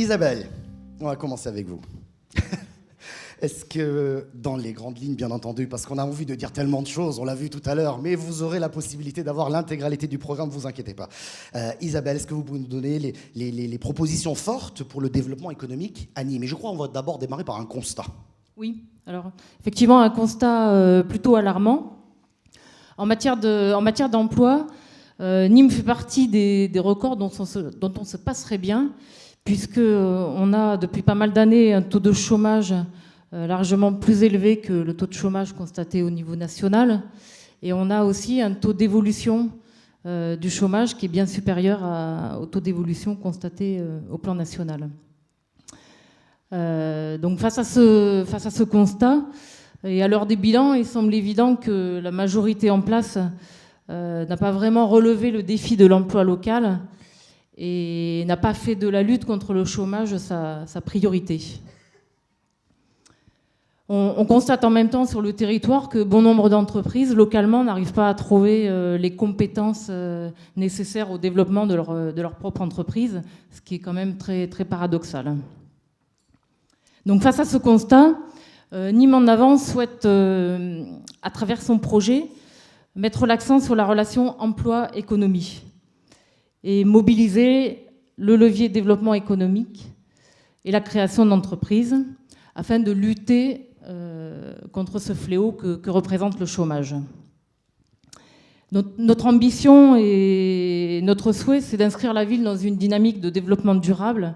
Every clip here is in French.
Isabelle, on va commencer avec vous. Est-ce que, dans les grandes lignes, bien entendu, parce qu'on a envie de dire tellement de choses, on l'a vu tout à l'heure, mais vous aurez la possibilité d'avoir l'intégralité du programme, ne vous inquiétez pas. Isabelle, est-ce que vous pouvez nous donner les propositions fortes pour le développement économique à Nîmes? Et je crois qu'on va d'abord démarrer par un constat. Oui, alors effectivement, un constat plutôt alarmant. En matière d'emploi, Nîmes fait partie des records dont on se passerait bien, puisqu'on a depuis pas mal d'années un taux de chômage largement plus élevé que le taux de chômage constaté au niveau national. Et on a aussi un taux d'évolution du chômage qui est bien supérieur au taux d'évolution constaté au plan national. Donc face à ce constat, et à l'heure des bilans, il semble évident que la majorité en place n'a pas vraiment relevé le défi de l'emploi local et n'a pas fait de la lutte contre le chômage sa priorité. On constate en même temps sur le territoire que bon nombre d'entreprises localement n'arrivent pas à trouver les compétences nécessaires au développement de leur propre entreprise, ce qui est quand même très, très paradoxal. Donc face à ce constat, Nîmes en avant souhaite, à travers son projet, mettre l'accent sur la relation emploi-économie et mobiliser le levier développement économique et la création d'entreprises afin de lutter contre ce fléau que représente le chômage. Notre ambition et notre souhait, c'est d'inscrire la ville dans une dynamique de développement durable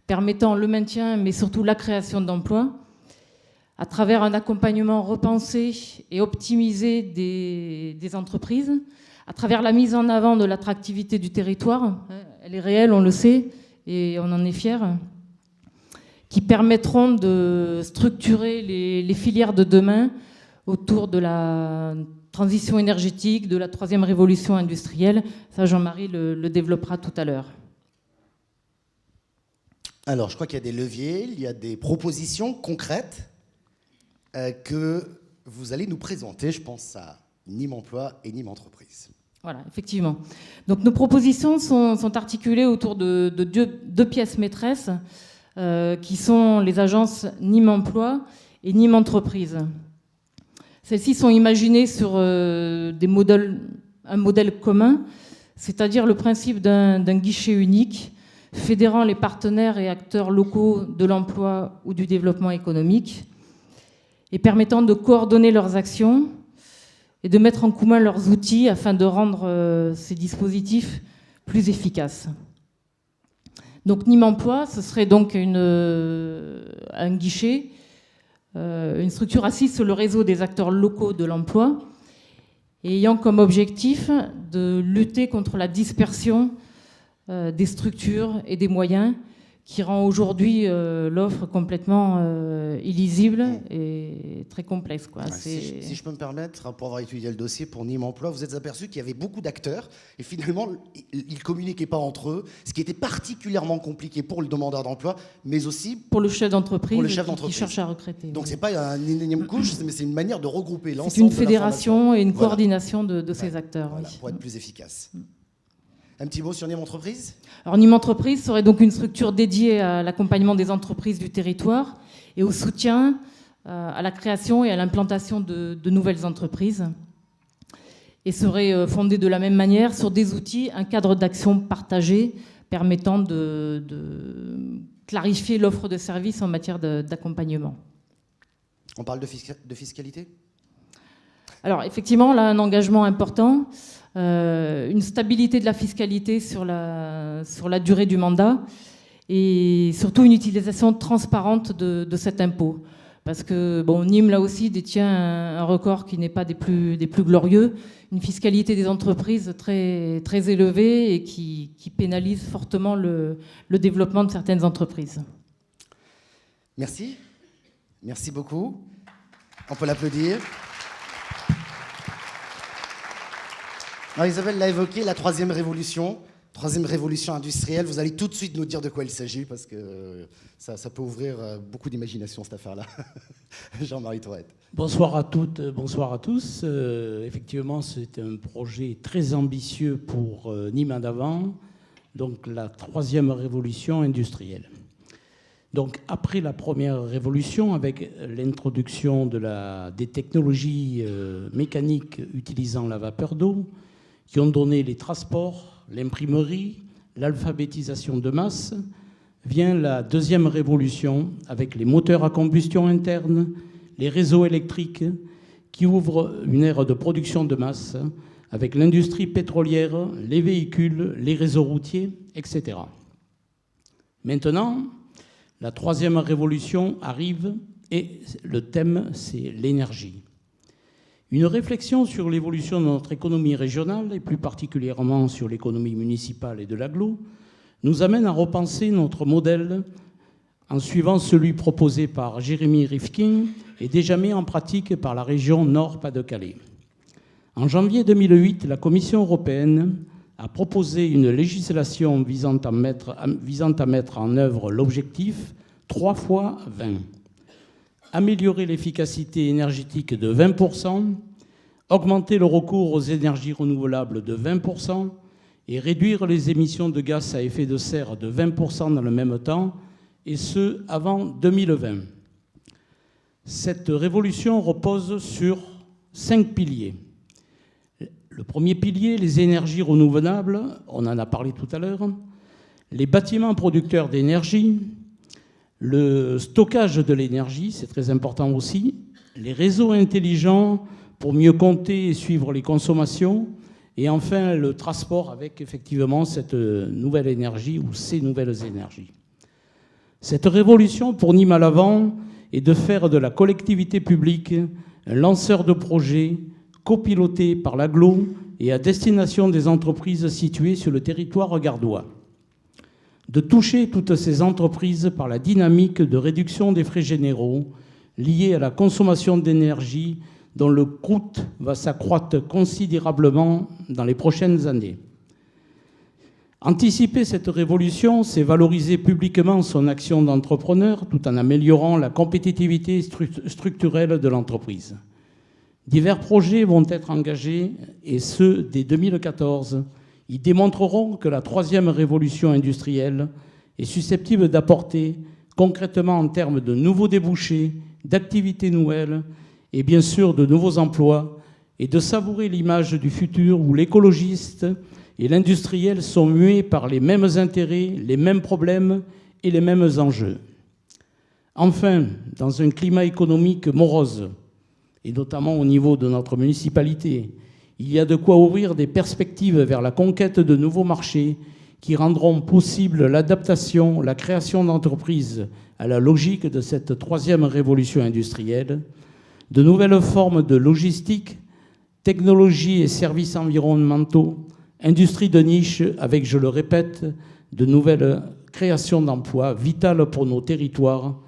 permettant le maintien, mais surtout la création d'emplois, à travers un accompagnement repensé et optimisé des entreprises, à travers la mise en avant de l'attractivité du territoire, elle est réelle, on le sait, et on en est fiers, qui permettront de structurer les filières de demain autour de la transition énergétique, de la troisième révolution industrielle. Ça, Jean-Marie le développera tout à l'heure. Alors, je crois qu'il y a des leviers, il y a des propositions concrètes que vous allez nous présenter. Je pense à Nîmes Emploi et Nîmes Entreprise. Voilà, effectivement. Donc, nos propositions sont articulées autour de deux pièces maîtresses qui sont les agences Nîmes Emploi et Nîmes Entreprise. Celles-ci sont imaginées sur un modèle commun, c'est-à-dire le principe d'un guichet unique fédérant les partenaires et acteurs locaux de l'emploi ou du développement économique et permettant de coordonner leurs actions et de mettre en commun leurs outils afin de rendre ces dispositifs plus efficaces. Donc Nîmes Emploi, ce serait donc un guichet, une structure assise sur le réseau des acteurs locaux de l'emploi et ayant comme objectif de lutter contre la dispersion des structures et des moyens qui rend aujourd'hui l'offre complètement illisible et très complexe, quoi. Si je peux me permettre, pour avoir étudié le dossier pour Nîmes Emploi, vous êtes aperçu qu'il y avait beaucoup d'acteurs et finalement, ils ne communiquaient pas entre eux, ce qui était particulièrement compliqué pour le demandeur d'emploi, mais aussi pour le chef d'entreprise qui cherche cherche à recruter. Donc, c'est pas une énième couche, mais c'est une manière de regrouper l'ensemble. C'est une fédération et une voilà. coordination de ces acteurs. Voilà, oui. pour être plus efficace. Un petit mot sur Nîmes Entreprise ? Alors Nîmes Entreprise serait donc une structure dédiée à l'accompagnement des entreprises du territoire et au soutien à la création et à l'implantation de nouvelles entreprises et serait fondée de la même manière sur des outils, un cadre d'action partagé permettant de clarifier l'offre de services en matière d'accompagnement. On parle de fiscalité ? Alors effectivement, là, un engagement important. Une stabilité de la fiscalité sur la durée du mandat et surtout une utilisation transparente de cet impôt. Parce que bon, Nîmes, là aussi, détient un record qui n'est pas des plus glorieux, une fiscalité des entreprises très, très élevée et qui pénalise fortement le développement de certaines entreprises. Merci. Merci beaucoup. On peut l'applaudir. Alors Isabelle l'a évoqué, la troisième révolution industrielle. Vous allez tout de suite nous dire de quoi il s'agit parce que ça peut ouvrir beaucoup d'imagination, cette affaire-là. Jean-Marie Tourette. Bonsoir à toutes, bonsoir à tous. Effectivement, c'est un projet très ambitieux pour Nîmes en avant, donc la troisième révolution industrielle. Donc, après la première révolution, avec l'introduction des technologies mécaniques utilisant la vapeur d'eau, qui ont donné les transports, l'imprimerie, l'alphabétisation de masse, vient la deuxième révolution avec les moteurs à combustion interne, les réseaux électriques, qui ouvrent une ère de production de masse avec l'industrie pétrolière, les véhicules, les réseaux routiers, etc. Maintenant, la troisième révolution arrive et le thème, c'est l'énergie. Une réflexion sur l'évolution de notre économie régionale, et plus particulièrement sur l'économie municipale et de l'agglo, nous amène à repenser notre modèle en suivant celui proposé par Jérémy Rifkin et déjà mis en pratique par la région Nord-Pas-de-Calais. En janvier 2008, la Commission européenne a proposé une législation visant à mettre en œuvre l'objectif 3 x 20. Améliorer l'efficacité énergétique de 20%, augmenter le recours aux énergies renouvelables de 20% et réduire les émissions de gaz à effet de serre de 20% dans le même temps, et ce, avant 2020. Cette révolution repose sur 5 piliers. Le premier pilier, les énergies renouvelables, on en a parlé tout à l'heure, les bâtiments producteurs d'énergie, le stockage de l'énergie, c'est très important aussi, les réseaux intelligents pour mieux compter et suivre les consommations, et enfin le transport avec effectivement cette nouvelle énergie ou ces nouvelles énergies. Cette révolution pour Nîmes à l'avant est de faire de la collectivité publique un lanceur de projets copiloté par l'agglo et à destination des entreprises situées sur le territoire gardois. De toucher toutes ces entreprises par la dynamique de réduction des frais généraux liés à la consommation d'énergie dont le coût va s'accroître considérablement dans les prochaines années. Anticiper cette révolution, c'est valoriser publiquement son action d'entrepreneur tout en améliorant la compétitivité structurelle de l'entreprise. Divers projets vont être engagés, et ce, dès 2014. Ils démontreront que la troisième révolution industrielle est susceptible d'apporter concrètement en termes de nouveaux débouchés, d'activités nouvelles et bien sûr de nouveaux emplois, et de savourer l'image du futur où l'écologiste et l'industriel sont mués par les mêmes intérêts, les mêmes problèmes et les mêmes enjeux. Enfin, dans un climat économique morose, et notamment au niveau de notre municipalité, il y a de quoi ouvrir des perspectives vers la conquête de nouveaux marchés qui rendront possible l'adaptation, la création d'entreprises à la logique de cette troisième révolution industrielle, de nouvelles formes de logistique, technologies et services environnementaux, industrie de niche avec, je le répète, de nouvelles créations d'emplois vitales pour nos territoires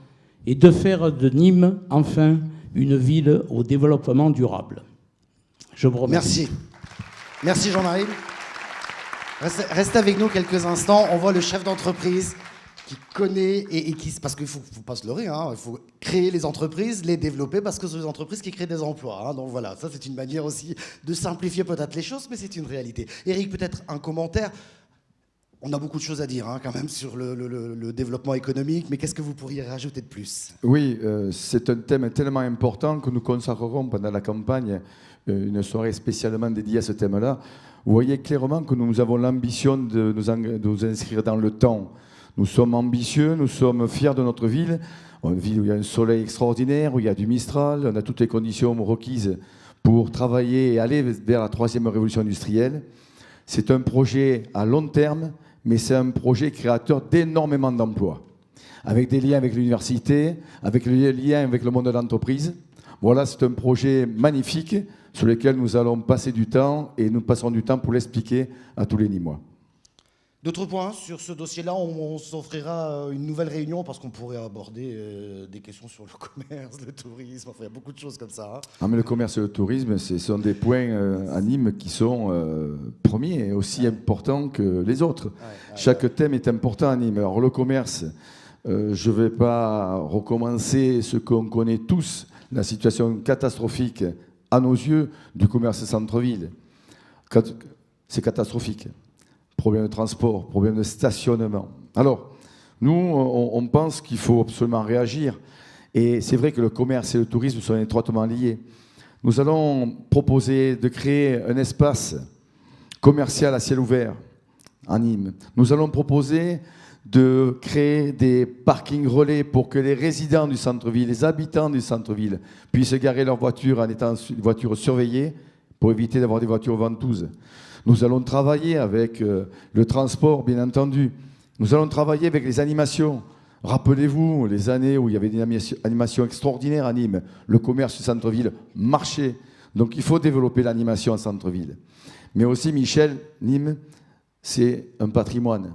et de faire de Nîmes, enfin, une ville au développement durable. Je vous remercie. Merci. Merci Jean-Marie. Restez avec nous quelques instants. On voit le chef d'entreprise qui connaît et qui... Parce qu'il ne faut pas se leurrer, hein, il faut créer les entreprises, les développer, parce que ce sont les entreprises qui créent des emplois. Hein, donc voilà, ça c'est une manière aussi de simplifier peut-être les choses, mais c'est une réalité. Eric, peut-être un commentaire. On a beaucoup de choses à dire hein, quand même sur le développement économique, mais qu'est-ce que vous pourriez rajouter de plus ? Oui, c'est un thème tellement important que nous consacrerons pendant la campagne une soirée spécialement dédiée à ce thème-là. Vous voyez clairement que nous avons l'ambition de nous inscrire dans le temps. Nous sommes ambitieux, nous sommes fiers de notre ville. Une ville où il y a un soleil extraordinaire, où il y a du Mistral, on a toutes les conditions requises pour travailler et aller vers la troisième révolution industrielle. C'est un projet à long terme, mais c'est un projet créateur d'énormément d'emplois, avec des liens avec l'université, avec les liens avec le monde de l'entreprise. Voilà, c'est un projet magnifique sur lequel nous allons passer du temps, et nous passerons du temps pour l'expliquer à tous les Nîmois. D'autres points sur ce dossier-là, on s'offrira une nouvelle réunion parce qu'on pourrait aborder des questions sur le commerce, le tourisme, enfin il y a beaucoup de choses comme ça. Hein. Ah, mais le commerce et le tourisme, ce sont des points à Nîmes qui sont premiers et aussi importants que les autres. Chaque thème est important à Nîmes. Alors le commerce, je ne vais pas recommencer ce qu'on connaît tous, la situation catastrophique à nos yeux du commerce centre-ville. C'est catastrophique. Problème de transport, problème de stationnement. Alors, Nous, on pense qu'il faut absolument réagir. Et c'est vrai que le commerce et le tourisme sont étroitement liés. Nous allons proposer de créer un espace commercial à ciel ouvert à Nîmes. Nous allons proposer de créer des parkings relais pour que les résidents du centre-ville, les habitants du centre-ville puissent garer leurs voitures en étant des voitures surveillées pour éviter d'avoir des voitures ventouses. Nous allons travailler avec le transport, bien entendu. Nous allons travailler avec les animations. Rappelez-vous les années où il y avait des animations extraordinaires à Nîmes. Le commerce du centre-ville marchait. Donc il faut développer l'animation en centre-ville. Mais aussi, Michel, Nîmes, c'est un patrimoine.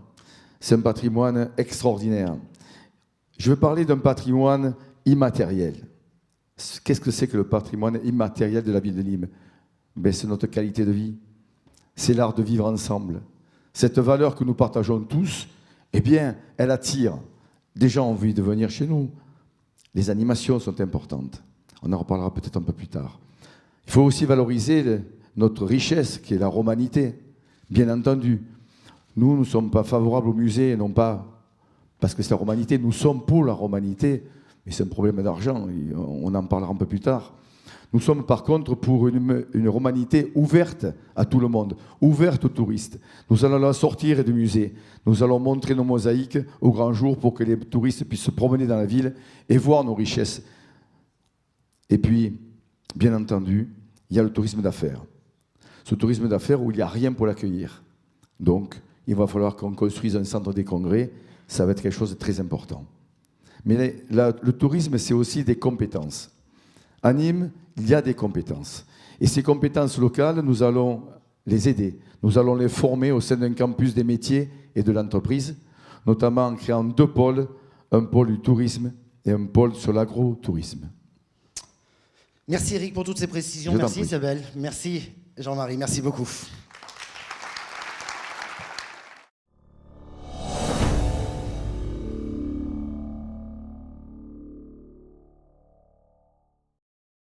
C'est un patrimoine extraordinaire. Je veux parler d'un patrimoine immatériel. Qu'est-ce que c'est que le patrimoine immatériel de la ville de Nîmes? Ben, c'est notre qualité de vie. C'est l'art de vivre ensemble. Cette valeur que nous partageons tous, eh bien, elle attire. Des gens ont envie de venir chez nous. Les animations sont importantes. On en reparlera peut-être un peu plus tard. Il faut aussi valoriser notre richesse, qui est la romanité. Bien entendu, nous ne sommes pas favorables au musée, non pas parce que c'est la romanité. Nous sommes pour la romanité, mais c'est un problème d'argent. On en parlera un peu plus tard. Nous sommes par contre pour une romanité ouverte à tout le monde, ouverte aux touristes. Nous allons la sortir du musée. Nous allons montrer nos mosaïques au grand jour pour que les touristes puissent se promener dans la ville et voir nos richesses. Et puis, bien entendu, il y a le tourisme d'affaires. Ce tourisme d'affaires où il n'y a rien pour l'accueillir. Donc, il va falloir qu'on construise un centre des congrès. Ça va être quelque chose de très important. Mais le tourisme, c'est aussi des compétences. À Nîmes, il y a des compétences. Et ces compétences locales, nous allons les aider. Nous allons les former au sein d'un campus des métiers et de l'entreprise, notamment en créant 2 pôles, un pôle du tourisme et un pôle sur l'agro-tourisme. Merci Eric pour toutes ces précisions. Merci Isabelle. Merci Jean-Marie. Merci beaucoup.